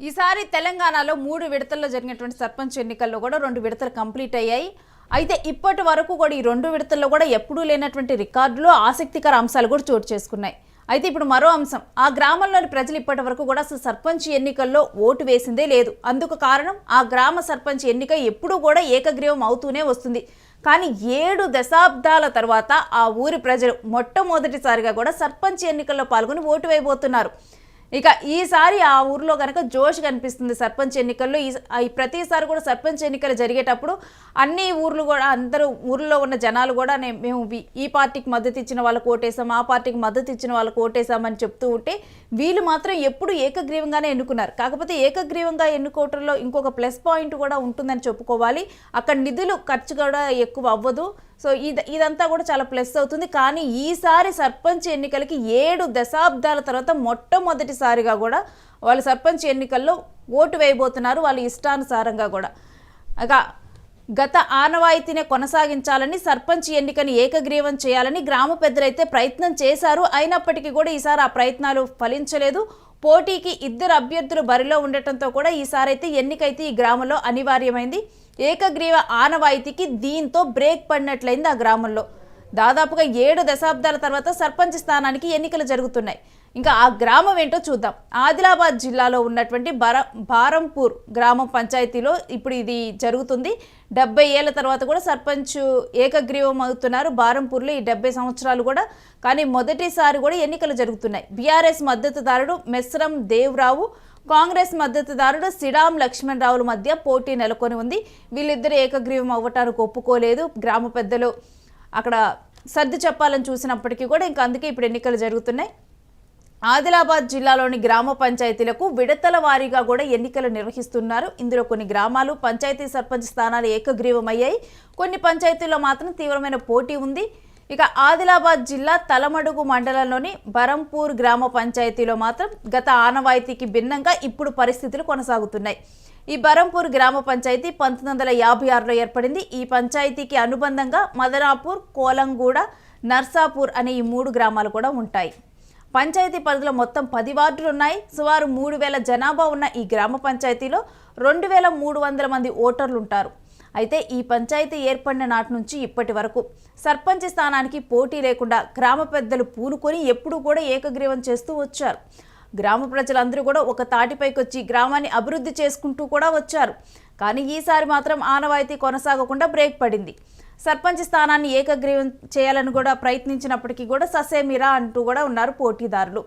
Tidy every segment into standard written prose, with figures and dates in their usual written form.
ఈసారి తెలంగాణలో 3 విడతల్లో జరిగినటువంటి సర్పంచ్ ఎన్నికల్లో కూడా 2 విడతలు కంప్లీట్ అయ్యాయి. అయితే ఇప్పటి వరకు కూడా ఈ 2 విడతల్లో కూడా ఎప్పుడూ లేనటువంటి రికార్డులు, ఆసక్తికర అంశాలు కూడా చోటు చేసుకున్నాయి. అయితే ఇప్పుడు మరో అంశం, ఆ గ్రామంలోని ప్రజలు ఇప్పటి వరకు కూడా అసలు సర్పంచ్ ఎన్నికల్లో ఓటు వేసిందే లేదు. అందుకు కారణం ఆ గ్రామ సర్పంచ్ ఎన్నిక ఎప్పుడూ కూడా ఏకగ్రీవం అవుతూనే వస్తుంది. కానీ 7 దశాబ్దాల తర్వాత ఆ ఊరి ప్రజలు మొట్టమొదటిసారిగా కూడా సర్పంచ్ ఎన్నికల్లో పాల్గొని ఓటు వేయబోతున్నారు. ఇక ఈసారి ఆ ఊర్లో కనుక జోష్ కనిపిస్తుంది. సర్పంచ్ ఎన్నికల్లో ఈ ప్రతిసారి కూడా సర్పంచ్ ఎన్నికలు జరిగేటప్పుడు అన్ని ఊర్లు కూడా అందరూ ఊర్లో ఉన్న జనాలు కూడా మేము ఈ పార్టీకి మద్దతు ఇచ్చిన వాళ్ళకు ఓటేసాం, ఆ పార్టీకి మద్దతు ఇచ్చిన వాళ్ళకు ఓటేసామని చెప్తూ ఉంటే వీళ్ళు మాత్రం ఎప్పుడు ఏకగ్రీవంగానే ఎన్నుకున్నారు. కాకపోతే ఏకగ్రీవంగా ఎన్నుకోవటంలో ఇంకొక ప్లస్ పాయింట్ కూడా ఉంటుందని చెప్పుకోవాలి. అక్కడ నిధులు ఖర్చు కూడా ఎక్కువ అవ్వదు. సో ఇదంతా కూడా చాలా ప్లస్ అవుతుంది. కానీ ఈసారి సర్పంచ్ ఎన్నికలకి 7 దశాబ్దాల తర్వాత మొట్టమొదటిసారిగా కూడా వాళ్ళు సర్పంచ్ ఎన్నికల్లో ఓటు వేయబోతున్నారు, వాళ్ళ ఇష్టానుసారంగా కూడా. గత ఆనవాయితీనే కొనసాగించాలని, సర్పంచ్ ఎన్నికని ఏకగ్రీవం చేయాలని గ్రామ పెద్దలైతే ప్రయత్నం చేశారు. అయినప్పటికీ కూడా ఈసారి ఆ ప్రయత్నాలు ఫలించలేదు. పోటీకి 2 అభ్యర్థులు బరిలో ఉండటంతో కూడా ఈసారి అయితే ఎన్నికైతే ఈ గ్రామంలో అనివార్యమైంది. ఏకగ్రీవ ఆనవాయితీకి దీంతో బ్రేక్ పడినట్లయింది ఆ గ్రామంలో. దాదాపుగా 7 దశాబ్దాల తర్వాత సర్పంచ్ స్థానానికి ఎన్నికలు జరుగుతున్నాయి. ఇంకా ఆ గ్రామం ఏంటో చూద్దాం. ఆదిలాబాద్ జిల్లాలో ఉన్నటువంటి బారంపూర్ గ్రామ పంచాయతీలో ఇప్పుడు ఇది జరుగుతుంది. 70 ఏళ్ల తర్వాత కూడా సర్పంచ్ ఏకగ్రీవం అవుతున్నారు బారంపూర్లో ఈ 70 సంవత్సరాలు కూడా. కానీ మొదటిసారి కూడా ఎన్నికలు జరుగుతున్నాయి. బీఆర్ఎస్ మద్దతుదారుడు మెస్రం దేవరావు, కాంగ్రెస్ మద్దతుదారుడు సిడాం లక్ష్మణ్ రావుల మధ్య పోటీ నెలకొని ఉంది. వీళ్ళిద్దరు ఏకగ్రీవం అవ్వటానికి ఒప్పుకోలేదు. గ్రామ పెద్దలు అక్కడ సర్ది చెప్పాలని చూసినప్పటికీ కూడా ఇంకా అందుకే ఇప్పుడు ఎన్నికలు జరుగుతున్నాయి. ఆదిలాబాద్ జిల్లాలోని గ్రామ పంచాయతీలకు విడతల వారీగా కూడా ఎన్నికలు నిర్వహిస్తున్నారు. ఇందులో కొన్ని గ్రామాలు పంచాయతీ సర్పంచ్ స్థానాలు ఏకగ్రీవం అయ్యాయి. కొన్ని పంచాయతీల్లో మాత్రం తీవ్రమైన పోటీ ఉంది. ఇక ఆదిలాబాద్ జిల్లా తలమడుగు మండలంలోని బరంపూర్ గ్రామ పంచాయతీలో మాత్రం గత ఆనవాయితీకి భిన్నంగా ఇప్పుడు పరిస్థితులు కొనసాగుతున్నాయి. ఈ బరంపూర్ గ్రామ పంచాయతీ 1956లో ఏర్పడింది. ఈ పంచాయతీకి అనుబంధంగా మదనాపూర్, కోలంగూడ, నర్సాపూర్ అనే ఈ 3 గ్రామాలు కూడా ఉంటాయి. పంచాయతీ పరిధిలో మొత్తం 10 వార్డులు ఉన్నాయి. సుమారు 3000 జనాభా ఉన్న ఈ గ్రామ పంచాయతీలో 2300 మంది ఓటర్లు ఉంటారు. అయితే ఈ పంచాయతీ ఏర్పడిన నాటి నుంచి ఇప్పటి వరకు సర్పంచ్ స్థానానికి పోటీ లేకుండా గ్రామ పెద్దలు పూనుకొని ఎప్పుడూ కూడా ఏకగ్రీవం చేస్తూ వచ్చారు. గ్రామ ప్రజలందరూ కూడా ఒక తాటిపైకి వచ్చి గ్రామాన్ని అభివృద్ధి చేసుకుంటూ కూడా వచ్చారు. కానీ ఈసారి మాత్రం ఆనవాయితీ కొనసాగకుండా బ్రేక్ పడింది. సర్పంచ్ స్థానాన్ని ఏకగ్రీవం చేయాలని కూడా ప్రయత్నించినప్పటికీ కూడా ససేమిరా అంటూ కూడా ఉన్నారు పోటీదారులు.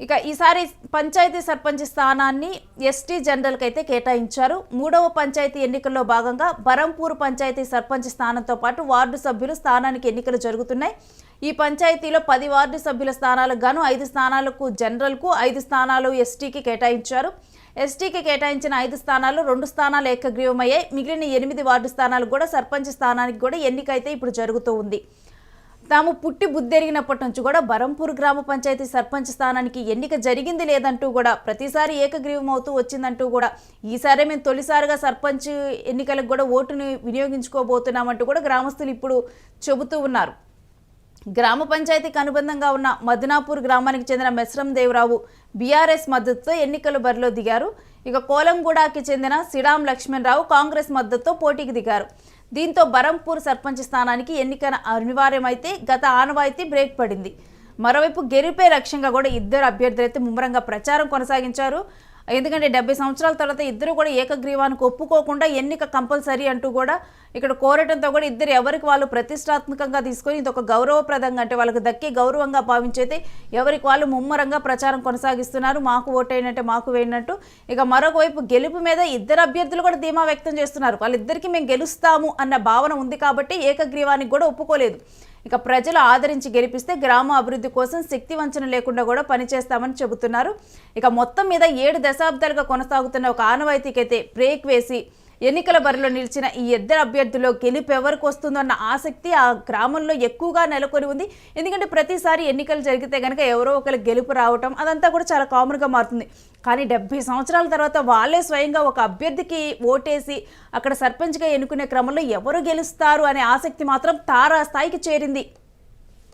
ఇక ఈసారి పంచాయతీ సర్పంచ్ స్థానాన్ని ఎస్టీ జనరల్కి అయితే కేటాయించారు. 3వ పంచాయతీ ఎన్నికల్లో భాగంగా బరంపూర్ పంచాయతీ సర్పంచ్ స్థానంతో పాటు వార్డు సభ్యులు స్థానానికి ఎన్నికలు జరుగుతున్నాయి. ఈ పంచాయతీలో 10 వార్డు సభ్యుల స్థానాలకు గాను 5 స్థానాలకు జనరల్కు, 5 స్థానాలు ఎస్టీకి కేటాయించారు. ఎస్టీకి కేటాయించిన 5 స్థానాల్లో 2 స్థానాలు ఏకగ్రీవమయ్యాయి. మిగిలిన 8 వార్డు స్థానాలకు కూడా సర్పంచ్ స్థానానికి కూడా ఎన్నికైతే ఇప్పుడు జరుగుతూ ఉంది. తాము పుట్టి బుద్ధెరిగినప్పటి నుంచి కూడా బరంపూర్ గ్రామ పంచాయతీ సర్పంచ్ స్థానానికి ఎన్నిక జరిగింది లేదంటూ కూడా ప్రతిసారి ఏకగ్రీవం అవుతూ వచ్చిందంటూ కూడా ఈసారి మేము తొలిసారిగా సర్పంచ్ ఎన్నికలకు కూడా ఓటుని వినియోగించుకోబోతున్నామంటూ కూడా గ్రామస్తులు ఇప్పుడు చెబుతూ ఉన్నారు. గ్రామ పంచాయతీకి అనుబంధంగా ఉన్న మదనాపూర్ గ్రామానికి చెందిన మెస్రం దేవరావు బీఆర్ఎస్ మద్దతుతో ఎన్నికల బరిలో దిగారు. ఇక కోలంగూడకి చెందిన సిడాం లక్ష్మణ్ రావు కాంగ్రెస్ మద్దతుతో పోటీకి దిగారు. దీంతో బరంపూర్ సర్పంచ్ స్థానానికి ఎన్నిక అనివార్యమైతే గత ఆనవాయితీ బ్రేక్ పడింది. మరోవైపు గెలిపే లక్ష్యంగా కూడా 2 అభ్యర్థులైతే ముమ్మరంగా ప్రచారం కొనసాగించారు. ఎందుకంటే 70 సంవత్సరాల తర్వాత ఇద్దరు కూడా ఏకగ్రీవానికి ఒప్పుకోకుండా ఎన్నిక కంపల్సరీ అంటూ కూడా ఇక్కడ కోరటంతో కూడా ఇద్దరు ఎవరికి వాళ్ళు ప్రతిష్టాత్మకంగా తీసుకొని ఇది ఒక గౌరవప్రదంగా అంటే వాళ్ళకి దక్కే గౌరవంగా భావించైతే ఎవరికి వాళ్ళు ముమ్మరంగా ప్రచారం కొనసాగిస్తున్నారు. మాకు ఓటైనట్టే మాకు వేయనట్టు. ఇక మరొక వైపు గెలుపు మీద 2 అభ్యర్థులు కూడా ధీమా వ్యక్తం చేస్తున్నారు. వాళ్ళిద్దరికీ మేము గెలుస్తాము అన్న భావన ఉంది కాబట్టి ఏకగ్రీవానికి కూడా ఒప్పుకోలేదు. ఇక ప్రజలు ఆదరించి గెలిపిస్తే గ్రామ అభివృద్ధి కోసం శక్తి వంచన లేకుండా కూడా పనిచేస్తామని చెబుతున్నారు. ఇక మొత్తం మీద 7 దశాబ్దాలుగా కొనసాగుతున్న ఒక ఆనవాయితీకైతే బ్రేక్ వేసి ఎన్నికల బరిలో నిలిచిన ఈ 2 అభ్యర్థుల్లో గెలుపు ఎవరికి వస్తుందన్న ఆసక్తి ఆ గ్రామంలో ఎక్కువగా నెలకొని ఉంది. ఎందుకంటే ప్రతిసారి ఎన్నికలు జరిగితే కనుక ఎవరో ఒకరికి గెలుపు రావటం అదంతా కూడా చాలా కామన్గా మారుతుంది. కానీ 70 సంవత్సరాల తర్వాత వాళ్ళే స్వయంగా ఒక అభ్యర్థికి ఓటేసి అక్కడ సర్పంచ్గా ఎన్నుకునే క్రమంలో ఎవరు గెలుస్తారు అనే ఆసక్తి మాత్రం తారా స్థాయికి చేరింది.